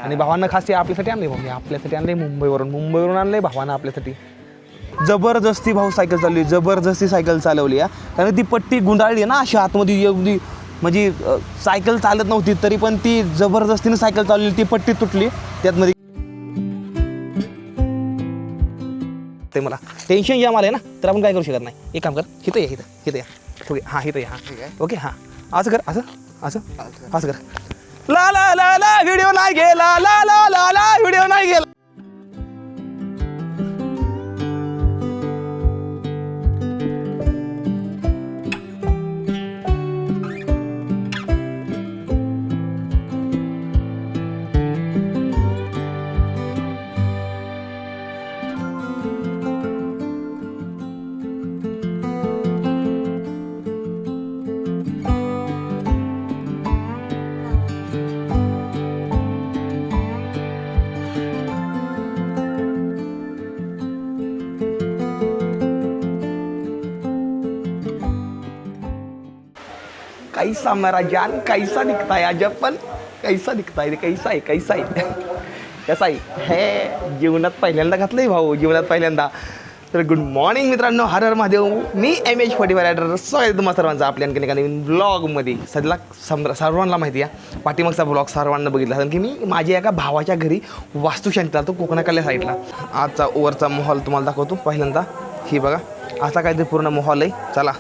आणि भावांना खास ते आपल्यासाठी आणले भाऊ, आपल्यासाठी आणले मुंबईवरून आणले भावानं आपल्यासाठी. जबरदस्ती भाऊ सायकल चालवली, जबरदस्ती सायकल चालवली कारण ती पट्टी गुंडाळली ना अशी आतमध्ये एवढी, म्हणजे सायकल चालत नव्हती तरी पण ती जबरदस्तीने सायकल चालवली, ती पट्टी तुटली त्यातमध्ये. ते मला टेन्शन या मला आहे ना, तर आपण काय करू शकत नाही. एक काम कर, इथं या ओके, हां इथं या, ओके हां असं कर, असं कर. ला ला ला ला व्हिडिओ नाही गेला, ला ला ला ला व्हिडिओ नाही गेला. कैसा मेरा जान कैसा दिखता है अजब, पण कैसा दिखता है, कैसा आहे कसा आहे हे जीवनात पहिल्यांदा घातलंय भाऊ, जीवनात पहिल्यांदा. तर गुड मॉर्निंग मित्रांनो, हर हर महादेव. मी MH45 रायडर स्वागत तुम्हा सर्वांचा आपल्या आणखी एका नवीन ब्लॉगमध्ये. सध्याला सर्वांना माहिती आहे पाठीमागचा ब्लॉग सर्वांना बघितला, कारण की मी माझ्या एका भावाच्या घरी वास्तुशांती चालतो कोकणाकडल्या साईडला. आजचा ओव्हरचा माहोल तुम्हाला दाखवतो पहिल्यांदा. ही बघा असा काहीतरी पूर्ण माहोल आहे. चला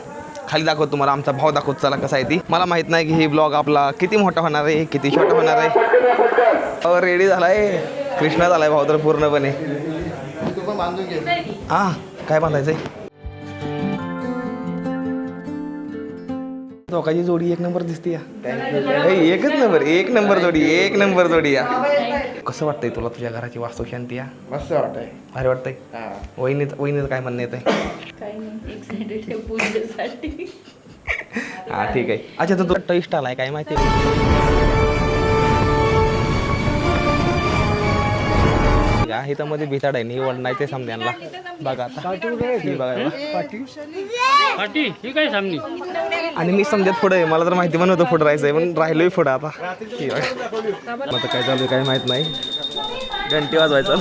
खाली दाखवतो तुम्हाला, आमचा भाव दाखवतो चला कसा आहे ती. मला माहीत नाही की ही ब्लॉग आपला किती मोठा होणार आहे, किती छोटा होणार आहे. रेडी झाला आहे कृष्णा, झाला आहे भाऊ तर पूर्णपणे. हां काय बांधायचं आहे. दोघांची जोडी एक नंबर दिसते या, एक नंबर जोडी या. कसं वाटतंय तुला तुझ्या घराची वास्तुशांती या? मस्त वाटतंय, भारी वाटतंय. वहिनीचं काय म्हणणं येत आहे? हा ठीक आहे. अच्छा तर तो इष्ट आलाय काय माहिती का इथं मध्ये भिताड आहे, निवड नाही ते समजायला. बघा आता आणि मी समजत पुढे आहे, मला तर माहिती पण होतं पुढं राहायचंय पण राहिलोय पुढं. आता आता काय चालू काय माहित नाही, घंटी वाजवायचं.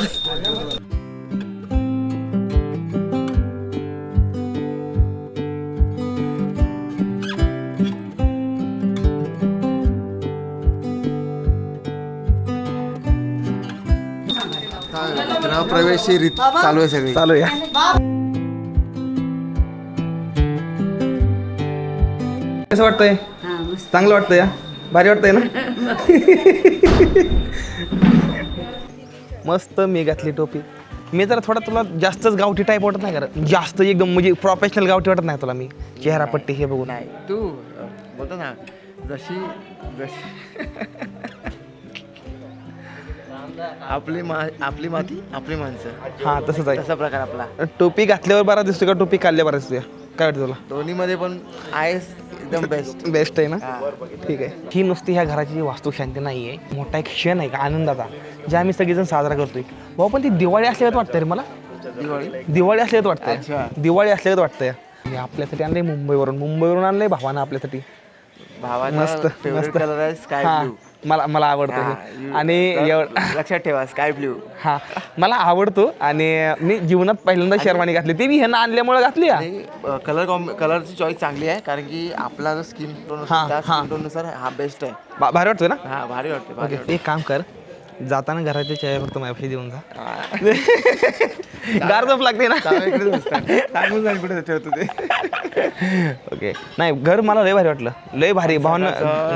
प्रवेश रीत चालू आहे, सगळी चालू या. कसं वाटतंय? चांगलं वाटतंय या, भारी वाटतंय ना. मस्त मी घातली टोपी. मी जरा थोडा तुला जास्तच गावठी टाईप वाटत नाही का? जास्त एकदम म्हणजे प्रोफेशनल गावठी वाटत नाही तुला मी चेहरा पट्टी हे बघून? नाही तू बोलतो ना जशी आपली माती आपली माणसं. हां तसंच आहे, तसा प्रकार आपला. टोपी घातल्यावर बरा दिसतो का टोपी काढल्यावर बरा दिसतो? काय वाटतं तुला? दोन्हीमध्ये पण आहेस एकदम बेस्ट आहे ना. ठीक आहे. ही नुसती ह्या घराची वास्तुशांती नाही आहे, मोठा एक क्षण आहे का आनंदाचा, जे आम्ही सगळेजण साजरा करतोय भाऊ. पण ती दिवाळी असल्यागत वाटतंय रे मला, दिवाळी असल्यागत वाटतंय, दिवाळी असल्यागत वाटतंय. मी आपल्यासाठी आणलंय मुंबईवरून आणलंय भावानं आपल्यासाठी. मस्त फेवरेट कलर आहे स्काय ब्लू. मला आवडतो आणि लक्षात ठेवा स्काय ब्लू. हा मला आवडतो आणि मी जीवनात पहिल्यांदा शेरवानी घातली, ती मी ह्यांना आणल्यामुळे घातली. कलरची चॉईस चांगली आहे, कारण की आपला जो स्किन टोन त्या स्किन टोन नुसार हा बेस्ट आहे. भारी वाटतोय ना? हा भारी वाटते. एक काम कर, जाताना घराच्या चाय फक्त माझ्यापाशी देऊन जा. गार झोप लागते ना, सांगून जाईल कुठे ठेवतो ते. ओके. नाही घर मला लय भारी वाटलं, लय भारी भावना.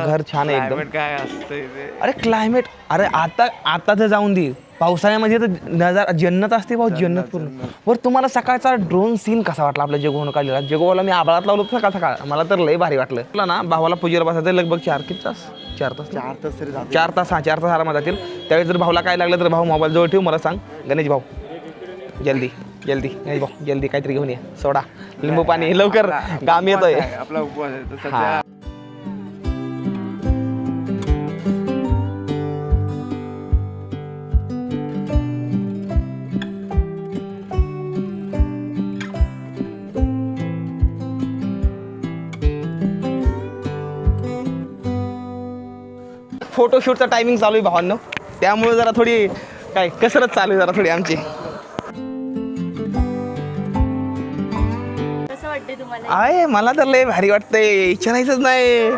घर छान आहे एकदम. काय असतं अरे क्लायमेट, अरे आता तर जाऊन दे, पावसाळ्यामध्ये तर नजारा जन्नत असते भाऊ, जन्नत पूर्ण. बरं तुम्हाला सकाळचा ड्रोन सीन कसा वाटला आपल्या जगोहून काढलेला? जगोवाला मी आबाळात लावलो सकाळ मला तर लय भारी वाटलं. तुला ना भावाला पूजेला बसायचं लगभग 4 तास 4 तास आरामात जातील. त्यावेळी जर भाऊला काय लागलं तर भाऊ मोबाईल जवळ ठेव, मला सांग गणेश भाऊ जल्दी गणेश भाऊ जल्दी काहीतरी घेऊन ये, सोडा लिंबू पाणी लवकर, काम येतोय. आपला उपवास आहे सध्या. फोटोशूटचा टायमिंग चालू आहे भावांनो. त्यामुळे जरा थोडी काय कसरत चालू आहे जरा थोडी आमची. कसं वाटते तुम्हाला? आहे मला तर लय भारी वाटतंय, विचारायचंच नाही.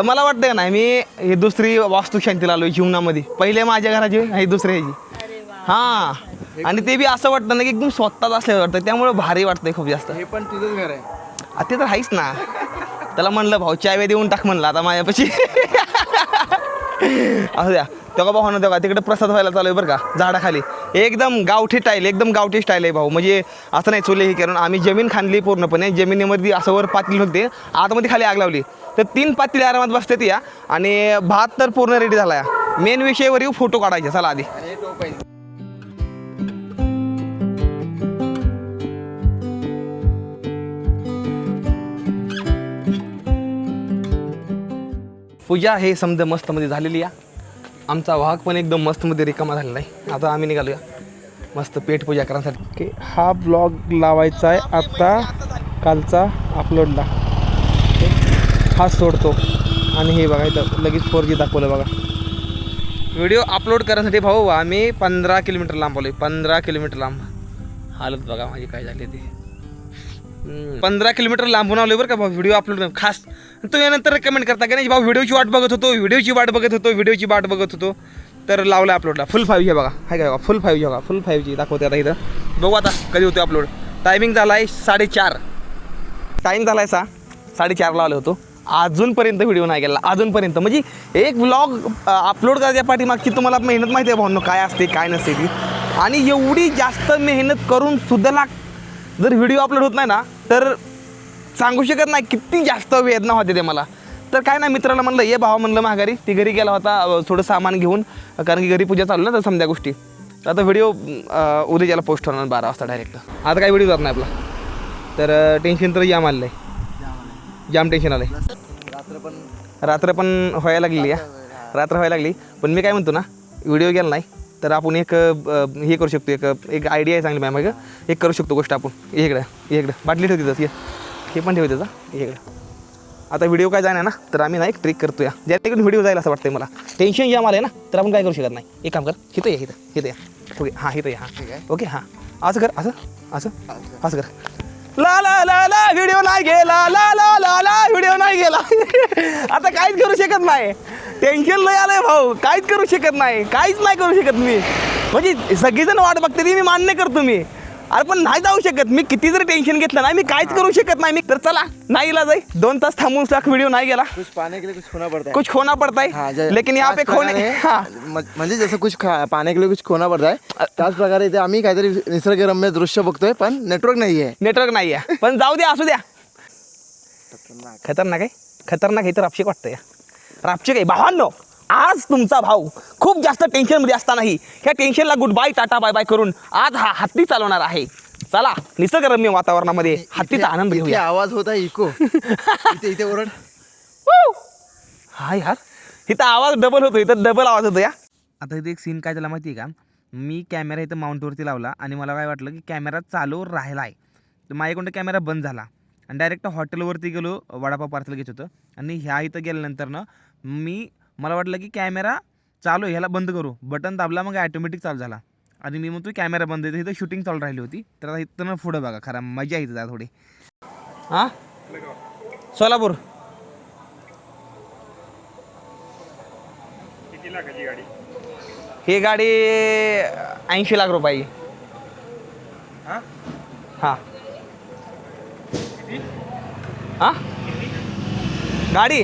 मला वाटतंय ना मी हे दुसरी वास्तुशांतीला आलोय जीवनामध्ये. पहिले माझ्या घराची हे दुसऱ्या ह्याची. अरे वा. हां आणि ते बी असं वाटतं ना की एकदम स्वतःच असल्यावर वाटतं, त्यामुळे भारी वाटतंय खूप जास्त. हे पण तुझंच घर आहे. ते तर आहेच ना. त्याला म्हणलं भाऊ चाय देऊन टाक म्हणलं आता माझ्यापाशी. असं द्या तेव्हा भाऊ ना तेव्हा तिकडे प्रसाद व्हायला चालू आहे बरं का झाडाखाली. एकदम गावठी स्टाईल, एकदम गावठी स्टाईल आहे भाऊ. म्हणजे असं नाही चुले हे करून आम्ही जमीन खांदली पूर्णपणे. जमिनीमध्ये असं वर पातेली होते, आतमध्ये खाली आग लावली. तर 3 पातेली आरामात बसतात या आणि भात तर पूर्ण रेडी झाला या. मेन विषयावर येऊ फोटो काढायचे चला आधी. आणि टोप आहे. पूजा हे समजा मस्तमध्ये झालेली या. आमचा वाहक पण एकदम मस्तमध्ये रिकामा झालेला आहे. आता आम्ही निघालूया मस्त पेट पूजा करण्यासाठी. ओके हा ब्लॉग लावायचा आहे आता कालचा अपलोडला. हा सोडतो आणि हे बघा इथं लगेच 4G दाखवलं बघा. व्हिडिओ अपलोड करण्यासाठी भाऊ आम्ही 15 किलोमीटर लांब आलो. 15 किलोमीटर लांब. हालत बघा माझी काय झाली ती. 15 किलोमीटर लांबून आलो बरं का भाऊ व्हिडिओ अपलोड खास. तुम्ही नंतर रेकमेंड करता का नाही भाऊ व्हिडिओची वाट बघत होतो, व्हिडिओची वाट बघत होतो तर लावलं अपलोडला. फुल 5G बघा हाय काय बघा फुल 5G बघा फुल 5G दाखवते आता इथं. बघू आता कधी होतो अपलोड. टायमिंग झाला आहे 4:30. टाईम झाला आहे 4:30 आलो होतो. अजूनपर्यंत व्हिडिओ नाही गेला अजूनपर्यंत. म्हणजे एक व्लॉग अपलोड करायच्या पाठीमागची तुम्हाला मेहनत माहिती आहे भावनो काय असते काय नसते ती. आणि एवढी जास्त मेहनत करून सुद्धा जर व्हिडिओ अपलोड होत नाही ना तर सांगू शकत नाही किती जास्त वेदना होते ते मला. तर काय ना मित्राला म्हणलं ये भावा म्हणलं माघारी. ती घरी गेला होता थोडं सामान घेऊन, कारण की घरी पूजा चालू ना तर समजा गोष्टी. तर आता व्हिडिओ उद्याला पोस्ट होणार 12 वाजता डायरेक्ट. आता काही व्हिडिओ जात नाही आपला. तर टेन्शन तर जाम आलं आहे, जाम टेन्शन आलं आहे. रात्र पण व्हायला लागली या. रात्र व्हायला लागली. पण मी काय म्हणतो ना व्हिडिओ गेला नाही तर आपण एक हे करू शकतो. एक आयडिया आहे चांगली मॅम आहे. एक करू शकतो गोष्ट आपण. इकडं बाटली ठेवते तसं हे पण ठेवते तसं इकडं. आता व्हिडिओ काय जाणार ना तर आम्ही ना एक ट्रिक करतो या ज्याकडून व्हिडिओ जाईल असं वाटतंय मला. टेन्शन जाम आलं आहे ना तर आपण काय करू शकत नाही. एक काम कर हिथं या ओके हां हिथं या हां ओके हां असं कर असं कर. ला ला ला ला व्हिडिओ नाही गेला ला ला ला ला व्हिडिओ नाही गेला. आता काहीच करू शकत नाही. टेन्शन लय आलंय भाऊ. काहीच करू शकत नाही. काहीच नाही करू शकत मी. म्हणजे सगळीजण वाट बघते ती मी मान्य करतो मी. अरे पण नाही जाऊ शकत मी. किती जरी टेन्शन घेतलं नाही मी काहीच करू शकत नाही मी. तर चला नाही इलाज आहे. 2 तास थांबून व्हिडिओ नाही गेला. कुछ पाने के लिए कुछ खोना पड़ता है. कुछ खोना पड़ता है लेकिन यहाँ पे खोने म्हणजे जसं कुछ पाने के लिए कुछ खोना पड़ता है त्याच प्रकारे इथे आम्ही काहीतरी निसर्गरम्य दृश्य बघतोय पण नेटवर्क नाही आहे. नेटवर्क नाही आहे पण जाऊ द्या असू द्या. खतरनाक आहे. खतरनाक आहे तर रापशिक वाटतं या. रापशिक आहे भावांनो. आज तुमचा भाऊ खूप जास्त टेन्शनमध्ये असतानाही ह्या टेन्शनला good bye tata bye bye करून आज हा हत्ती चालवणार आहे. चला निसर्गरम्य वातावरणामध्ये हत्तीचा आनंद घेऊया. आवाज होता इको. इथे ओरड. हा यार इथं आवाज डबल होतो. इथं डबल आवाज होतो या. आता इथे एक सीन काय झाला माहिती आहे का. मी कॅमेरा इथं माउंटवरती लावला आणि मला काय वाटलं की कॅमेरा चालू राहिला आहे. तर माझ्याकडून कॅमेरा बंद झाला आणि डायरेक्ट हॉटेलवरती गेलो. वडापाव पार्सल घेत होतं आणि ह्या इथं गेल्यानंतर ना मला वाटलं की कॅमेरा चालू आहे ह्याला बंद करू. बटन दाबला मग ॲटोमॅटिक चालू झाला आणि मी म्हणतो कॅमेरा बंद आहे. इथं शूटिंग चालू राहिली होती. तर आता इथं ना पुढं बघा खरं मजा येते जरा थोडी. हां सोलापूर. ही गाडी 80 लाख रुपये. हां हां गाडी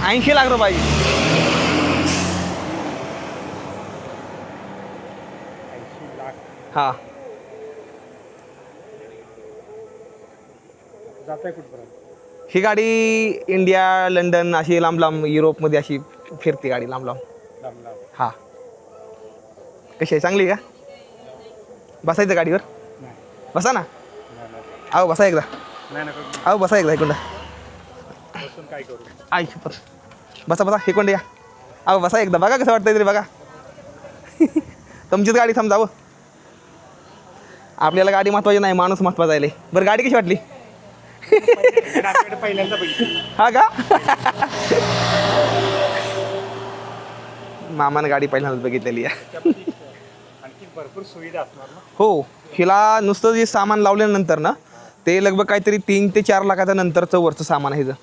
80 लाख रुपये. हां ही गाडी इंडिया लंडन अशी लांब लांब युरोपमध्ये अशी फिरते गाडी लांब लांब. हां कशी आहे चांगली का. बसायचं गाडीवर बसा ना. अहो बसा एकदा. अहो बसा एकदा इकडं. आई बसा हे कोणते या. अहो बसा एकदा बघा कसं वाटतंय तरी बघा. तुमचीच गाडी समजावं. आपल्याला गाडी महत्वाची नाही माणूस महत्वाचा आहे. बरं गाडी कशी वाटली. हा का मामानं गाडी पहिल्यांदाच बघितलेली आहे. आणखी भरपूर सुविधा असणार ना. हो, हिला नुसतं जे सामान लावल्यानंतर ना ते लगभग काहीतरी 3 ते 4 लाखाच्या नंतरचं वरचं सामान आहे हिचं.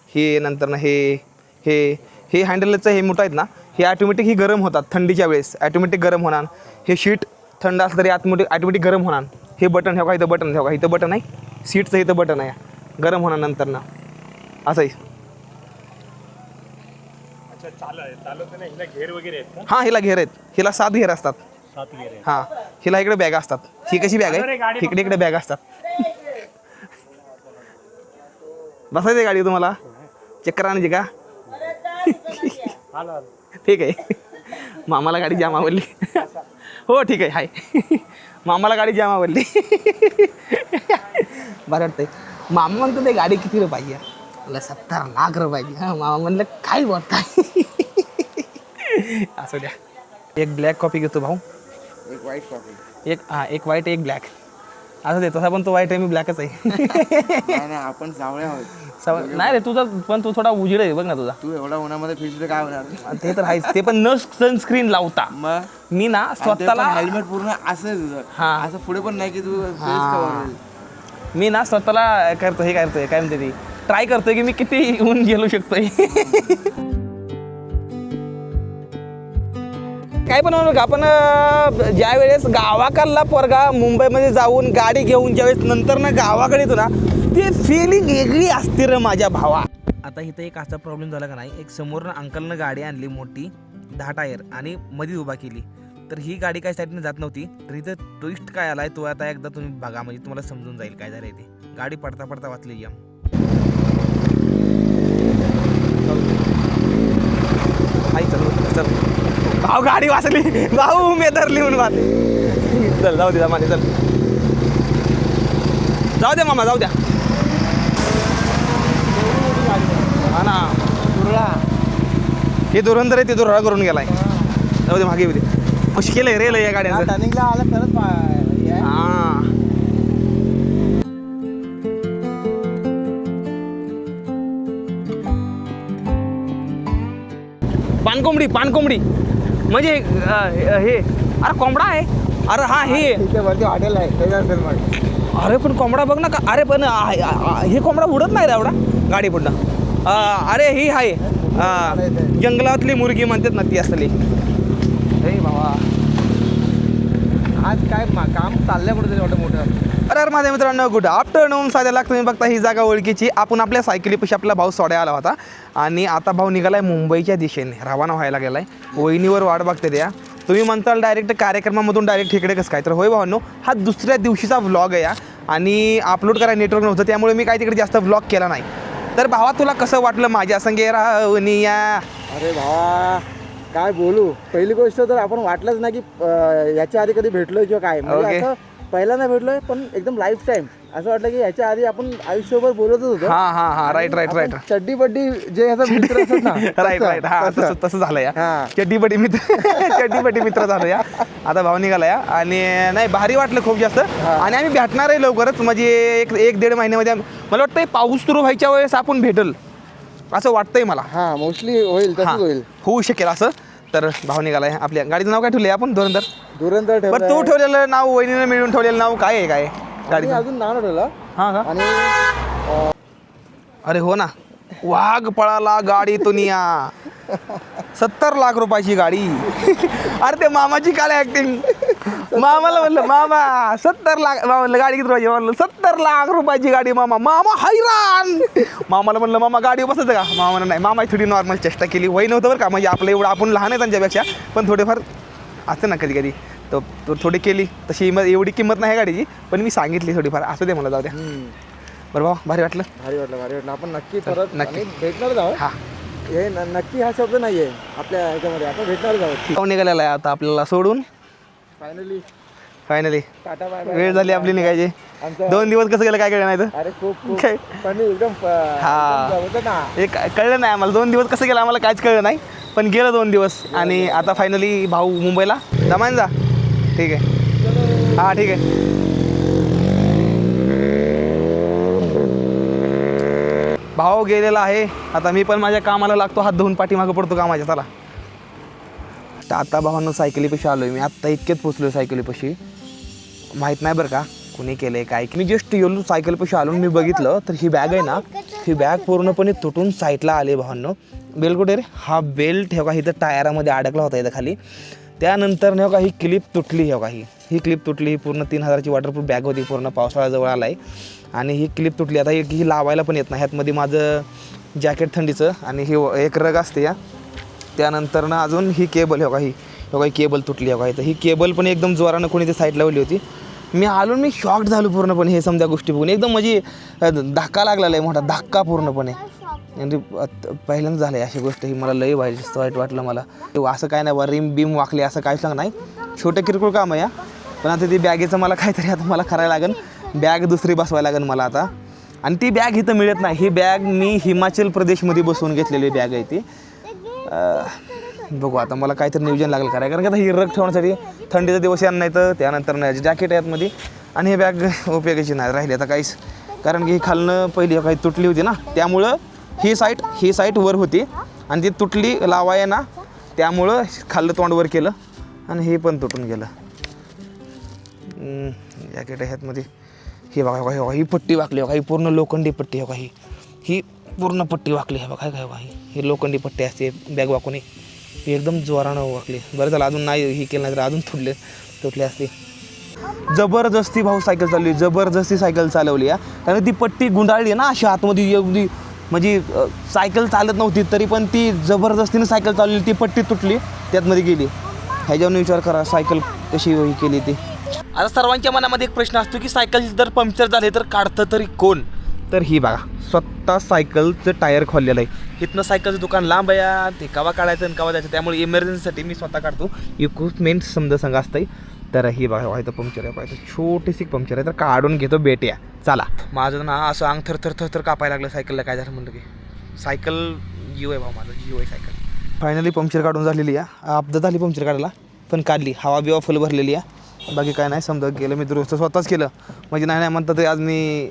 हे नंतर ना हे हँडलचं हे मोठं आहेत ना, हे ॲटोमॅटिक ही गरम होतात थंडीच्या वेळेस, ॲटोमॅटिक गरम होणार. हे शीट थंड असलं तरी ॲटोमॅटिक गरम होणार. हे बटन ठेवा, इथं बटन ठेवा, इथं बटन आहे, सीटचं इथं बटन आहे, गरम होणार नंतर ना असं आहे. अच्छा चालवते ना, हिला घेर वगैरे आहेत का? हां, हिला घेर आहेत, हिला 7 घेर असतात. 7 घेर आहेत. हां, हिला इकडे बॅग असतात. ही कशी बॅग आहे, इकडे बॅग असतात. बसायचं गाडी तुम्हाला, चक्कर आणायची का? आलो. ठीक आहे. मामाला गाडी जाम आवडली. हो ठीक आहे, हाय. मामाला गाडी जाम आवडली. बरं वाटतंय. मामा म्हणतो ते गाडी किती रुपयाची आहे? म्हणलं 70 लाख रुपयाची. हां, मामा म्हणलं काय बोलताय? असं द्या. एक ब्लॅक कॉफी घेतो भाऊ, एक वाईट कॉफी. एक व्हाईट एक ब्लॅक. असं दे, तसा पण तो व्हाईट आहे, मी ब्लॅकच आहे. नाही आपण सावळे आहोत. नाही रे, तुझा पण तू थोडा उजेड आहे बघ ना तुझा. तू एवढा उन्हामध्ये फिरते काय होणार? ते तर आहेच, ते पण न सनस्क्रीन लावता. मग मी ना स्वतःला हेल्मेट पूर्ण असं आहे तुझं. हां. असं पुढे पण नाही की तू फेस कव्हर होईल. मी ना स्वतःला करतोय काय म्हणते ती, ट्राय करतोय की मी किती ऊन गेलो शकतोय. काय पण म्हणू का आपण, ज्या वेळेस गावाकडला पोरगा मुंबईमध्ये जाऊन गाडी घेऊन ज्यावेळेस नंतर ना गावाकडे येतो ना, ती फिलिंग वेगळी असते रे माझ्या भावा. आता इथं एक असा प्रॉब्लेम झाला का नाही, एक समोरनं अंकलनं गाडी आणली मोठी 10 टायर आणि मध्ये उभा केली. तर ही गाडी काय साईडने जात नव्हती. तर इथं ट्विस्ट काय आलाय तो आता एकदा तुम्ही बघा, म्हणजे तुम्हाला समजून जाईल काय झालंय ते. गाडी पडता पडता वाचलेली आहे. चल भाऊ, गाडी वाचली भाऊ, मी धरली म्हणून वाच. चल जाऊ दे माने, चल जाऊ द्या मामा, जाऊ द्या. हा ना, दुरळा हे धुरंधर आहे, ते दुरळा करून गेलाय. जाऊ दे, मागे येऊ दे. मुश्किल आहे रे या गाड्यांचं. टर्निंगला आलं तरच हां, पानकोंबडी म्हणजे हे, अरे कोंबडा आहे. अरे हा हे वरती हॉटेल आहे. अरे पण कोंबडा बघ ना का. अरे पण हे कोंबडा उडत नाही रे एवढा गाडी पुढनं. अरे ही आहे जंगलातली मुर्गी म्हणतात ना, ती असली. हे बाबा, आज काय काम चाललंय कुठे तरी मोठं. अरे माझ्या मित्रांनो, गुड आफ्टरनून. साध्या तुम्ही बघता ही जागा ओळखीची. आपण आपल्या सायकलीपाशी आपला भाऊ सोड्या आला होता आणि आता भाऊ निघालाय मुंबईच्या दिशेने, रवाना व्हायला गेलाय. वहिनीवर वाट बघते द्या. तुम्ही म्हणताल डायरेक्ट कार्यक्रमामधून डायरेक्ट इकडे कसं काय, तर होय भावांनो, हा दुसऱ्या दिवशीचा व्लॉग आहे आणि अपलोड करायला नेटवर्क नव्हतं, त्यामुळे मी काय तिकडे जास्त व्लॉग केला नाही. तर भावा, तुला कसं वाटलं माझ्या संगे राहूनिया? अरे भावा काय बोलू. पहिली गोष्ट तर आपण वाटलंच नाही की याच्या आधी कधी भेटलोय किंवा काय. म्हणजे असं पहिल्यांदा भेटलोय, पण एकदम लाईफ टाईम असं वाटलं की याच्या आधी आपण आयुष्यभर बोलतच होतो. हा राईट. चड्डी बड्डी जे याचा मित्र असतात ना, राईट. हा, तसं झालं या. चड्डीबडी मित्र झालं या. आता भाऊ निघाला या आणि नाही, भारी वाटलं खूप जास्त. आणि आम्ही भेटणार आहे लवकरच, म्हणजे एक 1-1.5 महिन्यामध्ये. मला वाटतं पाऊस सुरू व्हायच्या वेळेस आपण भेटल असं वाटतंय मला. हा, मोस्टली होईल, तसंच होईल, होऊ शकेल असं. तर भाऊ निघालाय. आपल्या गाडीचं नाव काय ठेवलंय आपण? धुरंधर. ठेवलं. तू ठेवलेलं नाव, वहिनीनं मिळून ठेवलेलं नाव काय आहे? काय गाडीचं अजून नाव ठेवलं. हां का? आणि अरे हो ना, वाघ पळाला गाडी दुनिया. 70 लाख रुपयाची गाडी. अरे ते मामाची काय ऍक्टिंग. मामाला म्हणलं, मामा 70 लाख. म्हणलं गाडी किती रुपयाची? म्हणलं 70 लाख रुपयाची गाडी. मामा हैराण. मामाला म्हणलं, मामा गाडी बसायचं का? मामाला नाही. मामा थोडी नॉर्मल चेष्टा केली. वय नव्हतं बरं का, म्हणजे आपलं एवढं आपण लहान आहे त्यांच्यापेक्षा, पण थोडेफार असतं ना कधी कधी. तर थोडी केली तशी एवढी किंमत नाही गाडीची, पण मी सांगितली थोडीफार. असं दे मला, जाऊ द्या. बरं भाऊ, भारी वाटलं. आपण नक्की परत नक्की भेटणारच आहोत. हां, हे नक्की हा शब्द नाही आहे आपल्या ह्याच्यामध्ये. आपण भेटणारच आहोत. भाऊ निघालेला आहे आता आपल्याला सोडून. Finally tata bye. वेळ झाली आपली निघायची. 2 दिवस कसं गेलं काय कळलं नाही. तर अरे खूप काय? पण एकदम हां, ना. हे कळलं नाही आम्हाला. 2 दिवस कसं गेलं आम्हाला काहीच कळलं नाही, पण गेलं 2 दिवस. आणि आता फायनली भाऊ मुंबईला. दमान जा. ठीक आहे. हां ठीक आहे. भाऊ गेलेला आहे. आता मी पण माझ्या कामाला लागतो. हात धुवून पाठीमागं पडतो कामाच्या. चला जस्ट आता भावांनो सायकलीपाशी आलो आहे मी. आत्ता इतक्यात पोचलो आहे सायकलीपाशी. माहीत नाही बरं का कुणी केलं आहे काय. मी जस्ट येलो सायकलपाशी आलो मी बघितलं तर ही बॅग आहे ना, ही बॅग पूर्णपणे तुटून साईडला आली भावांनो. बेल्ट कुठे रे? हा बेल्ट हे का इथं टायरामध्ये अडकला होता इथं खाली. त्यानंतर नाही का ही क्लिप तुटली. हे का ही क्लिप तुटली. ही पूर्ण 3000ची वॉटरप्रूफ बॅग होती. पूर्ण पावसाळ्याजवळ आला आहे आणि ही क्लिप तुटली. आता ही लावायला पण येत नाही. ह्यातमध्ये माझं जॅकेट थंडीचं आणि ही एक रग असते या. त्यानंतर ना अजून ही केबल ही केबल तुटली. तर ही केबल पण एकदम जोरानं कोणी ते साईड लावली होती. मी आलो मी शॉक्ड झालो पूर्णपणे हे समजा गोष्टी बघून. एकदम म्हणजे धक्का लागलेला आहे, मोठा धक्का पूर्णपणे. म्हणजे पहिल्यांदा झालं आहे अशी गोष्ट. ही मला लई वाईट वाटलं मला. असं काय नाही बा रिम बीम वाकले असं काहीच सांग नाही. छोटं किरकोळ काम आहे या. पण आता ती बॅगेचं मला काहीतरी आता मला करायला लागेल. बॅग दुसरी बसवायला लागेल मला आता. आणि ती बॅग इथं मिळत नाही. ही बॅग मी हिमाचल प्रदेशमध्ये बसवून घेतलेली बॅग आहे ती. बघू आता मला काहीतरी नियोजन लागेल करायला. कारण की आता ही रग ठेवण्यासाठी थंडीचा दिवस यायला नाही तर त्यानंतर नाही जॅकेट यातमध्ये. आणि हे बॅग उपयोगाची नाही राहिली आता काहीच. कारण की ही खालनं पहिली काही तुटली होती ना, त्यामुळं ही साईट वर होती आणि ती तुटली लावाय ना, त्यामुळं खाल्लं तोंड वर केलं आणि हे पण तुटून गेलं. जॅकेट ह्यातमध्ये हे बघा ही पट्टी वाकली. बघा ही पूर्ण लोखंडी पट्टी. बघा ही पूर्ण पट्टी वाकली. हे बघा काय बघा ही लोखंडी पट्टी असते बॅग वाकून. ही एकदम जोरानं वाकली. बरं झालं अजून नाही ही केलं नाही तर अजून तुटले असते. जबरदस्ती भाऊ सायकल चालवली. जबरदस्ती सायकल चालवली या. कारण ती पट्टी गुंडाळली ना अशी आतमध्ये एवढी. म्हणजे सायकल चालत नव्हती तरी पण ती जबरदस्तीने सायकल चालवली. ती पट्टी तुटली त्यातमध्ये गेली. ह्याच्यावर विचार करा सायकल कशी ही केली ती. आता सर्वांच्या मनामध्ये एक प्रश्न असतो की सायकल जर पंक्चर झाले तर काढतं तरी कोण. तर ही बघा स्वतः सायकलचं टायर खोललेलं आहे. इथनं सायकलचं दुकान लांब आहे. ते कवा काढायचं आणि कवा जायचं. त्यामुळे इमर्जन्सीसाठी मी स्वतः काढतो. इक्विपमेंट समजा संघ असतं. तर ही बघा व्हायचं पंक्चर आहे. पाहिजे छोटीशी पंक्चर आहे तर काढून घेतो बेट्या. चला माझं ना असं अंग थर कापायला लागलं सायकलला. काय झालं म्हणलं की सायकल जीव आहे भाऊ माझं, जीव आहे सायकल. फायनली पंक्चर काढून झालेली आहे. अपघात झाली पंक्चर काढायला पण काढली. हवा बिवा फुल भरलेली आहे. बाकी काय नाही समजा गेलं मी दुरुस्त स्वतःच केलं. म्हणजे नाही म्हणतात ते आज मी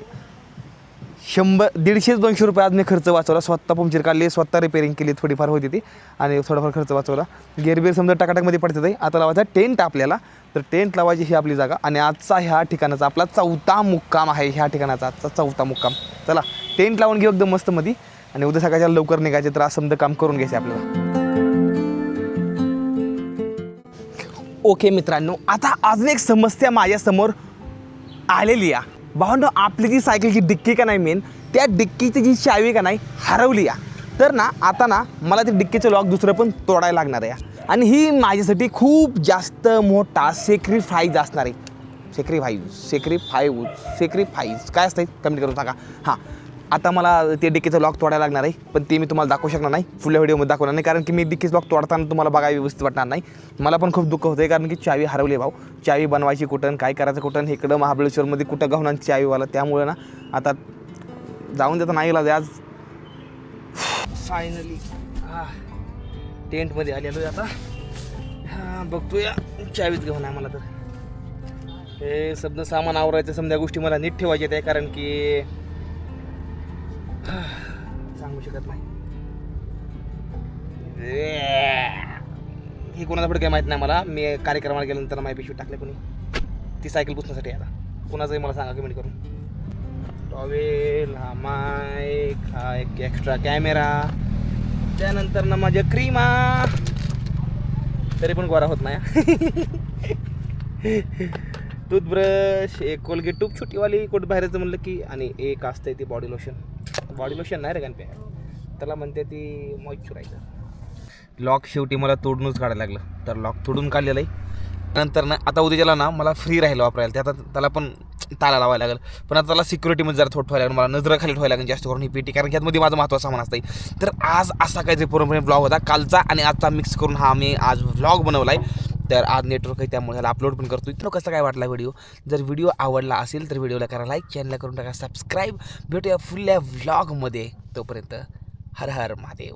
100-150-200 रुपये आज मी खर्च वाचवला. स्वतः पंक्चर काढली, स्वतः रिपेअरिंग केली. थोडीफार होती ती आणि थोडाफार खर्च वाचवला. गेअरबीर समजा टाकाटाकमध्ये पडते आहे. आता लावायचा टेंट आपल्याला. तर टेंट लावायची ही आपली जागा. आणि आजचा ह्या ठिकाणाचा आपला 4था मुक्काम आहे. ह्या ठिकाणाचा आजचा 4था मुक्काम. चला टेंट लावून घेऊ एकदम मस्त मध्ये. आणि उद्या सकाळच्या लवकर निघायचे तर आज समजा काम करून घ्यायचे आपल्याला. ओके मित्रांनो, आता अजून एक समस्या माझ्यासमोर आलेली आहे. भावंडो आपली जी सायकलची डिक्की का नाही मेन त्या डिक्कीची जी चावी का नाही हरवली आहे. तर ना आता ना मला ते डिक्कीचं लॉक दुसरं पण तोडायला लागणार आहे. आणि ही माझ्यासाठी खूप जास्त मोठा सेक्रिफाईज असणार आहे. सेक्रिफाईज काय असतं कमेंट करून सांगा. हां आता मला ते डिक्कीचं लॉक तोडायला लागणार आहे. पण ते मी तुम्हाला दाखवू शकणार नाही. पुढल्या व्हिडिओमध्ये दाखवणार नाही. कारण की मी डिक्कीचं लॉक तोडताना तुम्हाला बघायला व्यवस्थित वाटणार नाही. मला पण खूप दुःख होतं आहे. कारण की चावी हरवली भाऊ. चावी बनवायची कुठं, काय करायचं कुठं. इकडं महाबळेश्वरमध्ये कुठं गावणार चावीवाला. त्यामुळे ना आता जाऊन देता नाही इलाज आज. फायनली टेंटमध्ये आलेलो आता. बघतोया चावीच घेऊन आहे मला. तर हे समजा सामान आवरायचं समजा गोष्टी मला नीट ठेवायचे आहे. कारण की सांगू शकत नाही. हे कोणाला पुढे काही माहीत नाही मला. मी कार्यक्रमाला गेल्यानंतर माझी पिशवी टाकले कोणी ती सायकल पुसण्यासाठी. आता कोणाचंही मला सांगा कमेंट करून. टॉवेल, हा माईक, हा एक एक्स्ट्रा कॅमेरा, त्यानंतर ना माझ्या क्रीमा. तरी पण गोरा होत नाही. टूथब्रश, एक कोलगेट टूप छोटीवाली कोट बाहेरचं म्हणलं की. आणि एक असते ती बॉडी लोशन नाही रे गणपे त्याला म्हणते ती मॉइश्चरायझर. लॉक शेवटी मला तोडूनच काढायला लागलं. तर लॉक तोडून काढलेलं आहे. नंतर ना आता उद्याला ना मला फ्री राहिलं वापरायला. त्याला पण ताला लावायला लागेल. पण आता त्याला सिक्युरिटीमध्ये जरा थोडं ठेवायला लागेल. मला नजराखाली ठेवायला लागेल जास्त करून ही पेटी. कारण की यातमध्ये माझं महत्त्वाचं सामान असतं. तर आज असा काहीतरी पूर्णपणे ब्लॉग होता कालचा आणि आजचा मिक्स करून हा मी आज व्लॉग बनवला आहे. तर आज नेटवर्क आहे त्यामुळे ह्याला अपलोड पण करतो. इथं कसं काय वाटला व्हिडिओ. जर व्हिडिओ आवडला असेल तर व्हिडिओला करा लाईक, चॅनलला करून टाका सबस्क्राईब. भेटूया फुल्या व्लॉगमध्ये. तोपर्यंत हर हर महादेव.